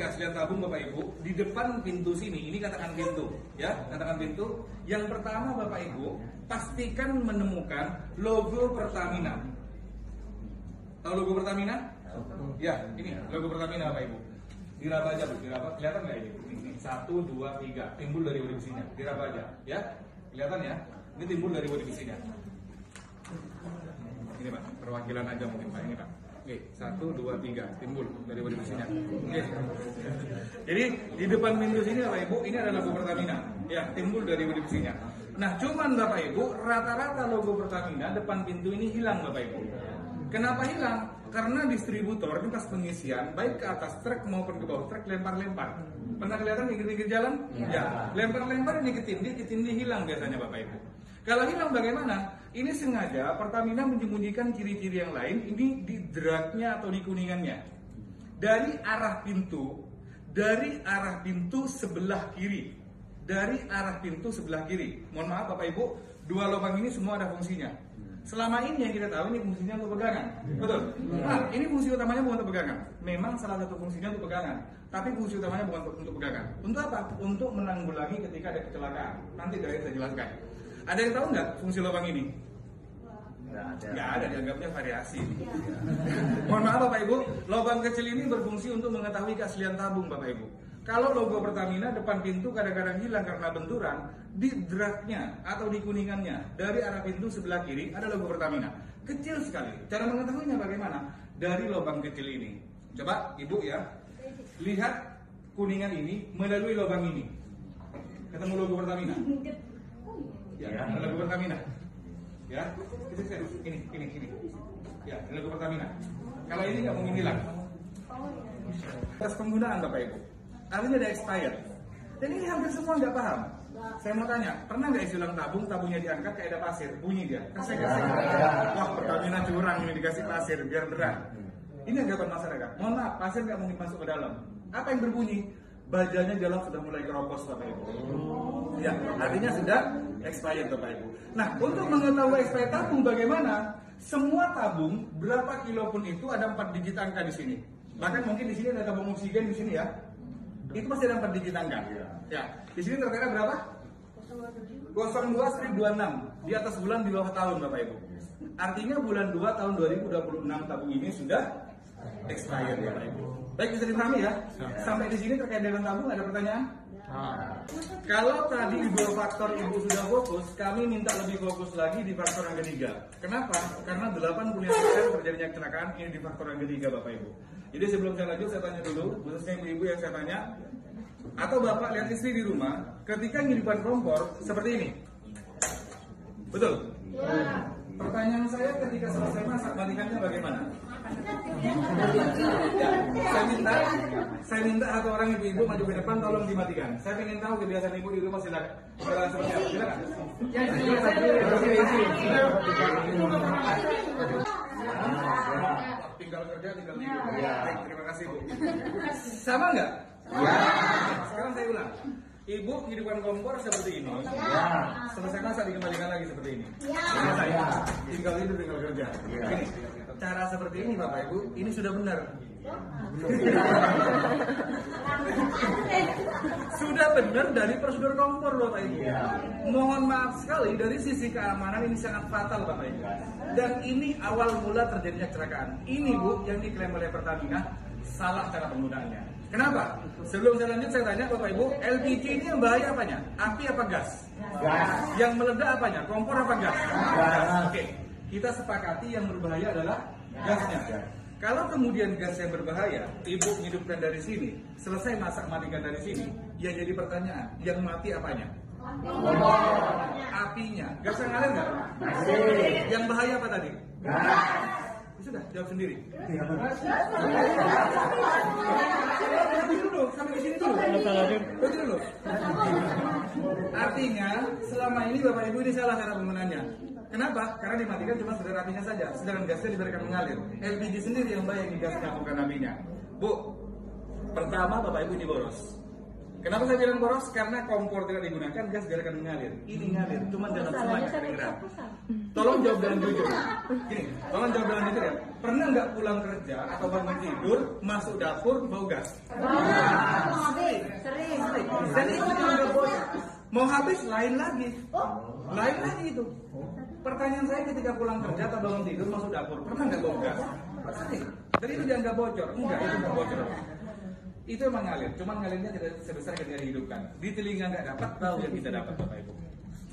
keaslian tabung Bapak Ibu, di depan pintu sini, ini katakan pintu, ya, katakan pintu. Yang pertama Bapak Ibu, pastikan menemukan logo Pertamina. Tahu logo Pertamina? Ya, ini logo Pertamina Bapak Ibu. Diraba aja, Bu, diraba, kelihatan nggak ini? Ini 1, 2, 3, timbul dari bodi besinya. Diraba aja, ya, kelihatan ya? Ini timbul dari bodi besinya. Ini Pak, perwakilan aja mungkin Pak, ini Pak. Oke, 1, 2, 3, timbul dari bodi besinya. Oke. Jadi di depan pintu sini Bapak Ibu, ini adalah logo Pertamina. Ya, timbul dari bodi besinya. Nah, cuman Bapak Ibu, rata-rata logo Pertamina depan pintu ini hilang Bapak Ibu. Kenapa hilang? Karena distributor ini pas pengisian, baik ke atas truk maupun ke bawah truk lempar-lempar. Pernah kelihatan di pinggir jalan? Ya, lempar-lempar ini ketindih hilang biasanya Bapak Ibu. Kalau hilang bagaimana? Ini sengaja Pertamina menyembunyikan ciri-ciri yang lain, ini di dragnya atau di kuningannya. Dari arah pintu sebelah kiri. Dari arah pintu sebelah kiri. Mohon maaf Bapak Ibu, dua lubang ini semua ada fungsinya. Selama ini yang kita tahu ini fungsinya untuk pegangan. Betul? Nah, ini fungsi utamanya bukan untuk pegangan. Memang salah satu fungsinya untuk pegangan. Tapi fungsi utamanya bukan untuk pegangan. Untuk apa? Untuk menanggulangi ketika ada kecelakaan. Nanti dari saya jelaskan. Ada yang tahu nggak fungsi lubang ini? Nggak ada, dianggapnya variasi. Mohon maaf Bapak Ibu, lubang kecil ini berfungsi untuk mengetahui keaslian tabung Bapak Ibu. Kalau logo Pertamina depan pintu kadang-kadang hilang karena benturan, di dragnya atau di kuningannya dari arah pintu sebelah kiri ada logo Pertamina. Kecil sekali. Cara mengetahuinya bagaimana? Dari lubang kecil ini. Coba Ibu ya, lihat kuningan ini melalui lubang ini. Ketemu logo Pertamina? Ya, logo Pertamina. Ya, ini. Ya, logo Pertamina. Kalau ini nggak mungkin hilang. Atas penggunaan Bapak Ibu. Artinya ada expired. Dan ini hampir semua nggak paham. Saya mau tanya, pernah nggak isi ulang tabungnya diangkat kayak ada pasir, bunyi dia? Kasih. Wah, Pertamina curang ini dikasih pasir biar berat. Ini anggapan masyarakat. Mohon maaf, pasir nggak mungkin masuk ke dalam. Apa yang berbunyi? Bajanya dalam sudah mulai keropos Bapak Ibu. Ya, artinya sudah expired Bapak Ibu. Nah, untuk mengetahui expired tabung bagaimana? Semua tabung berapa kilo pun itu ada 4 digit angka di sini. Bahkan mungkin di sini ada tabung oksigen di sini ya. Itu pasti ada 4 digit angka. Ya, di sini tertera berapa? 02/26 di atas bulan di bawah tahun Bapak Ibu. Artinya bulan 2 tahun 2026 tabung ini sudah expired Bapak Ibu. Baik, bisa dipahami ya? Sampai di sini terkait dengan tabung ada pertanyaan? Kalau tadi di 2 faktor Ibu sudah fokus, kami minta lebih fokus lagi di faktor yang ketiga. Kenapa? Karena 85% terjadinya kecelakaan ini di faktor yang ketiga Bapak Ibu. Jadi sebelum saya lanjut, saya tanya dulu, khususnya ibu-ibu yang saya tanya, atau Bapak lihat istri di rumah, ketika ngidupkan kompor seperti ini, betul? Ya. Pertanyaan saya ketika selesai masak, matikannya bagaimana? Ya, saya minta satu orang ibu-ibu maju ke depan, tolong dimatikan. Saya ingin tahu kebiasaan ibu di rumah, silakan. Seperti apa? Silakan. Tinggal kerja, tinggal tidur. Baik, terima kasih Bu. Sama nggak? Ya. Sekarang saya ulang. Ibu hidupkan kompor seperti ini. Ya. Selesai masak dikembalikan lagi seperti ini. Ya. Selesai. Tinggal tidur, tinggal kerja. Ya. Ini cara seperti ini Bapak Ibu, ini sudah benar. Sudah benar dari prosedur kompor Bapak Ibu. Ya. Mohon maaf sekali dari sisi keamanan ini sangat fatal Bapak Ibu. Dan ini awal mula terjadinya kecelakaan. Ini Bu yang diklaim oleh Pertamina salah cara penggunaannya. Kenapa? Sebelum saya lanjut saya tanya Bapak Ibu, LPG ini yang bahaya apanya? Api apa gas? Gas. Yang meledak apanya? Kompor apa gas? Gas. Oke. Kita sepakati yang berbahaya adalah gasnya. Kalau kemudian gas yang berbahaya, Ibu hidupkan dari sini, selesai masak matikan dari sini, yang jadi pertanyaan, yang mati apanya? Apinya. Gas yang ngalir nggak? Yang bahaya apa tadi? Gas. Sudah, jawab sendiri. Sampai di sini dulu. Berhenti dulu. Artinya, selama ini Bapak Ibu ini salah cara penggunaannya. Kenapa? Karena dimatikan cuma sekedar apinya saja, sedangkan gasnya dibiarkan mengalir. LPG sendiri yang bahaya di gasnya, bukan apinya. Bu, pertama Bapak Ibu ini boros. Kenapa saya bilang boros? Karena kompor tidak digunakan, gas biarkan mengalir. Ini ngalir, cuma dalam semuanya kedengeran. Tolong jawab dengan jujur. Gini, tolong jawab dengan jujur ya. Pernah nggak pulang kerja atau bangun tidur, masuk dapur bau gas? Sering. Dan itu juga nggak bocor. Mau habis lain lagi. Lain lagi itu. Pertanyaan saya ketika pulang kerja atau bangun tidur masuk dapur, pernah nggak bau gas? Sering. Jadi itu jangan nggak bocor. Enggak, itu nggak bocor. Itu emang ngalir, cuman ngalirnya tidak sebesar ketika dihidupkan. Di telinga nggak dapat, tahu yang kita dapat Bapak Ibu.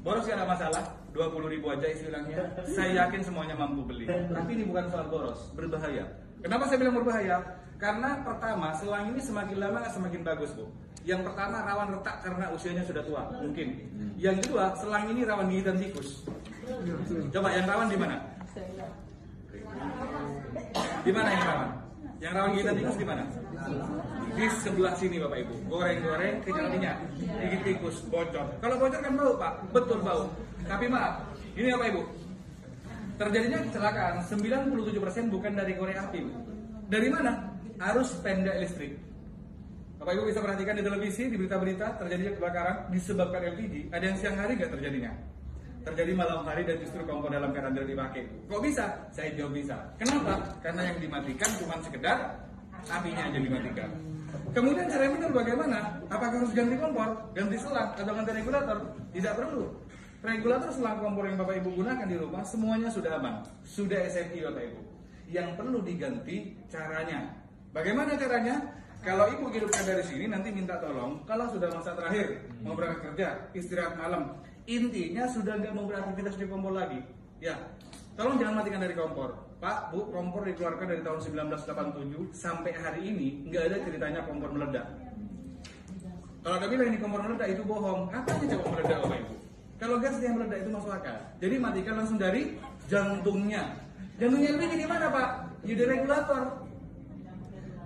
Boros nggak ada masalah, 20.000 aja isi ulangnya. Saya yakin semuanya mampu beli. Tapi ini bukan soal boros, berbahaya. Kenapa saya bilang berbahaya? Karena pertama, selang ini semakin lama semakin bagus Bu. Yang pertama rawan retak karena usianya sudah tua, mungkin. Yang kedua, selang ini rawan gigitan tikus. Coba yang rawan di mana? Di mana yang rawan? Yang rawan gigitan tikus di mana? Di sebelah sini Bapak Ibu. Goreng-goreng kejadiannya gigit tikus bocor. Kalau bocor kan bau Pak, betul bau. Tapi maaf, ini Bapak Ibu. Terjadinya kecelakaan 97% bukan dari korek api. Dari mana? Arus pendek listrik. Bapak Ibu bisa perhatikan di televisi, di berita-berita terjadinya kebakaran disebabkan LPG. Ada yang siang hari nggak terjadinya? Terjadi malam hari dan justru kompor dalam keadaan tidak dipakai. Kok bisa? Saya jawab bisa. Kenapa? Karena yang dimatikan cuma sekedar apinya aja dimatikan. Kemudian cara benar bagaimana? Apakah harus ganti kompor, ganti selang, atau ganti regulator? Tidak perlu. Regulator selang kompor yang Bapak Ibu gunakan di rumah semuanya sudah aman, sudah SMI Bapak Ibu. Yang perlu diganti caranya. Bagaimana caranya? Kalau Ibu hidupkan dari sini nanti minta tolong. Kalau sudah masa terakhir mau berangkat kerja, istirahat malam, intinya sudah nggak mau beraktivitas di kompor lagi. Ya, tolong jangan matikan dari kompor. Pak, Bu, kompor dikeluarkan dari tahun 1987 sampai hari ini nggak ada ceritanya kompor meledak. Kalau ada bilang ini kompor meledak itu bohong. Apa aja coba meledak Bapak Ibu? Kalau gas yang meledak itu masuk akal. Jadi matikan langsung dari jantungnya. Jantungnya ini di mana Pak? Ya di regulator.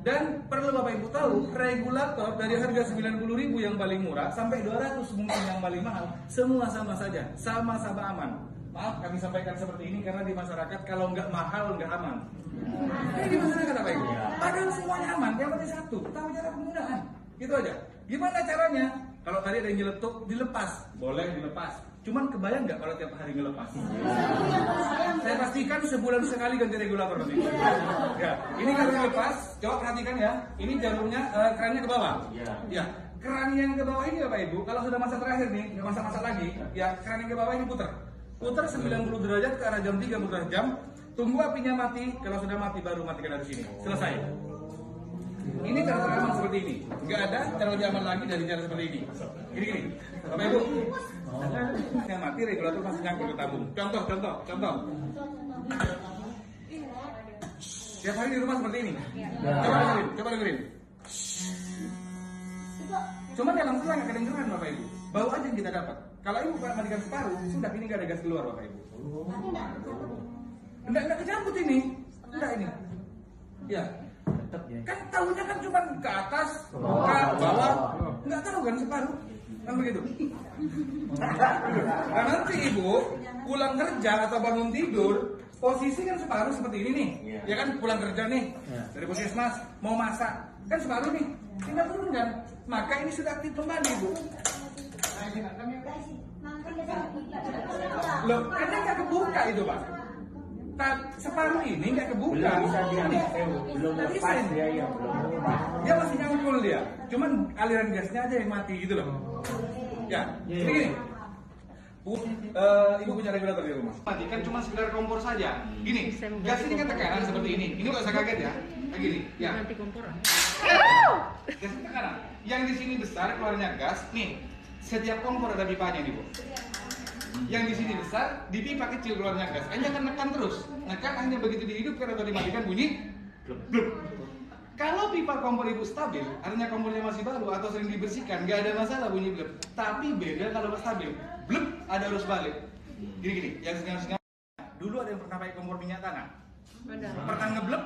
Dan perlu Bapak Ibu tahu, regulator dari harga 90.000 yang paling murah sampai 200 mungkin yang paling mahal, semua sama saja, sama-sama aman. Maaf kami sampaikan seperti ini karena di masyarakat kalau nggak mahal nggak aman. Ini di masyarakat Bapak Ibu. Padahal semuanya aman, yang penting satu, tahu cara penggunaan. Gitu aja. Gimana caranya? Kalau tadi ada yang nyeletuk, dilepas. Boleh dilepas. Cuman kebayang nggak kalau tiap hari ngelepas? Saya pastikan sebulan sekali ganti regulator nanti. Ya, ini kalau dilepas, coba perhatikan ya. Ini jalurnya, kerannya ke bawah. Ya, keran yang ke bawah ini Bapak Ibu, kalau sudah masa terakhir nih, nggak masa-masa lagi, ya keran yang ke bawah ini putar. Putar 90 derajat ke arah jam 3 putar jam. Tunggu apinya mati, kalau sudah mati baru matikan dari sini. Selesai. Ini cara aman seperti ini. Nggak ada cara lebih aman lagi dari cara seperti ini. Gini. Bapak Ibu. Yang mati regulator masih nyangkut ke tabung. Contoh. Tiap hari di rumah seperti ini. Coba dengerin. Cuman dalam selang nggak kedengeran Bapak Ibu. Bau aja yang kita dapat. Kalau Ibu matikan separuh, sudah ini nggak ada gas keluar Bapak Ibu. Enggak kecabut ini. Enggak ini. Ya. Kan tahunya kan cuma ke atas, ke bawah. Enggak tahu kan separuh. Kan begitu. Nah nanti Ibu pulang kerja atau bangun tidur, posisi kan separuh seperti ini nih. Ya kan pulang kerja nih dari puskesmas mau masak kan separuh nih. Tinggal turunkan. Maka ini sudah aktif kembali Ibu. Loh, kan nggak kebuka itu Pak. Separuh ini nggak kebuka. Belum lepas dia ya. Dia masih nyangkul dia. Cuman aliran gasnya aja yang mati gitu loh. Ya, gini. Ibu punya regulator di rumah. Matikan cuma sekedar kompor saja. Gini, gas ini kan tekanan seperti ini. Ini nggak usah kaget ya. Kayak gini. Ya. Nanti kompor. Gas tekanan. Yang di sini besar keluarnya gas. Nih, setiap kompor ada pipanya nih Bu. Yang di sini besar, di pipa kecil keluarnya gas. Hanya akan nekan terus. Nekan hanya begitu dihidupkan atau dimatikan bunyi blub. Kalau pipa kompor Ibu stabil, artinya kompornya masih baru atau sering dibersihkan, nggak ada masalah bunyi blub. Tapi beda kalau nggak stabil, blub ada arus balik. Gini, yang singa-singa. Dulu ada yang pernah pakai kompor minyak tanah. Pernah ngeblub,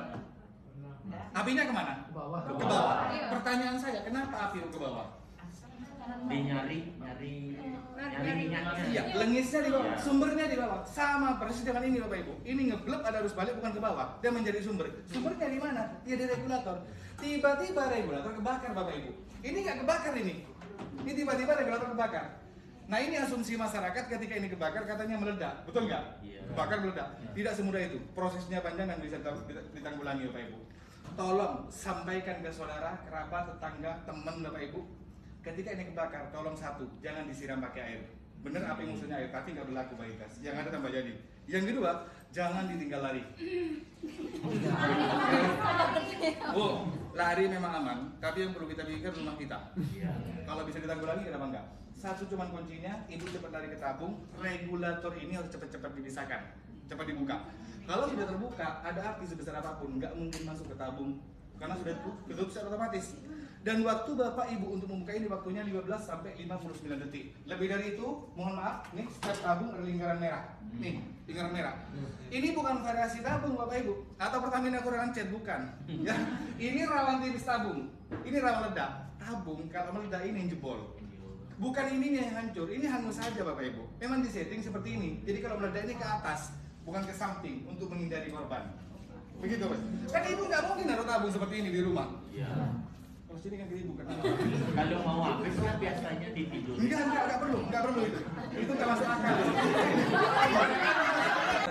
apinya kemana? Ke bawah. Pertanyaan saya, kenapa api ke bawah? Nyari minyaknya. Iya, lengisnya di bawah, sumbernya di bawah. Sama persis dengan ini Bapak Ibu. Ini ngeblok ada arus balik bukan ke bawah. Dia menjadi sumber. Sumbernya di mana? Ya di regulator. Tiba-tiba regulator kebakar Bapak Ibu. Ini nggak kebakar ini. Ini tiba-tiba regulator kebakar. Nah ini asumsi masyarakat ketika ini kebakar katanya meledak, betul nggak? Iya. Kebakar meledak. Tidak semudah itu. Prosesnya panjang dan bisa ditanggulangi Bapak Ibu. Tolong sampaikan ke saudara, kerabat, tetangga, teman Bapak Ibu. Ketika ini kebakar, tolong satu, jangan disiram pakai air. Bener api musuhnya air, tapi nggak berlaku bagi gas. Yang ada tambah jadi. Yang kedua, jangan ditinggal lari. Bu, lari memang aman, tapi yang perlu kita pikirkan rumah kita. Kalau bisa ditanggulangi, kenapa enggak? Satu cuman kuncinya, ibu cepat lari ke tabung, regulator ini harus cepat-cepat dipisahkan, cepat dibuka. Kalau sudah terbuka, ada api sebesar apapun, nggak mungkin masuk ke tabung, karena sudah tutup secara otomatis. Dan waktu Bapak Ibu untuk membuka ini waktunya 15 sampai 59 detik. Lebih dari itu, mohon maaf, nih setiap tabung ada lingkaran merah. Nih, lingkaran merah. Ini bukan variasi tabung Bapak Ibu, atau Pertamina kurangan cat, bukan. Ya, ini rawan tipis tabung, ini rawan ledak. Tabung kalau meledak ini yang jebol. Bukan ininya yang hancur, ini hangus saja Bapak Ibu. Memang disetting seperti ini. Jadi kalau meledak ini ke atas, bukan ke samping untuk menghindari korban. Begitu Mas. Kan Ibu nggak mungkin naruh tabung seperti ini di rumah. Iya. Kalau sini kan Ibu kan. Kalau mau habis kan biasanya ditidur. Enggak perlu itu. Itu nggak masuk akal.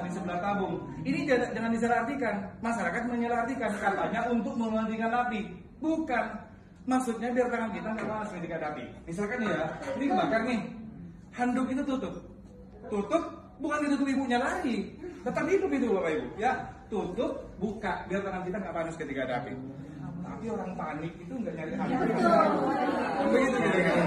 Di sebelah tabung. Ini jangan disalahartikan. Masyarakat menyalahartikan katanya untuk mematikan api. Bukan. Maksudnya biar tangan kita nggak panas ketika ada api. Misalkan ya, ini kebakar nih. Handuk itu tutup. Tutup bukan ditutup ibunya lari. Tetap hidup itu Bapak Ibu. Ya, tutup, buka biar tangan kita nggak panas ketika ada api. Tapi orang panik itu nggak nyari handuk. Begitu kira-kira.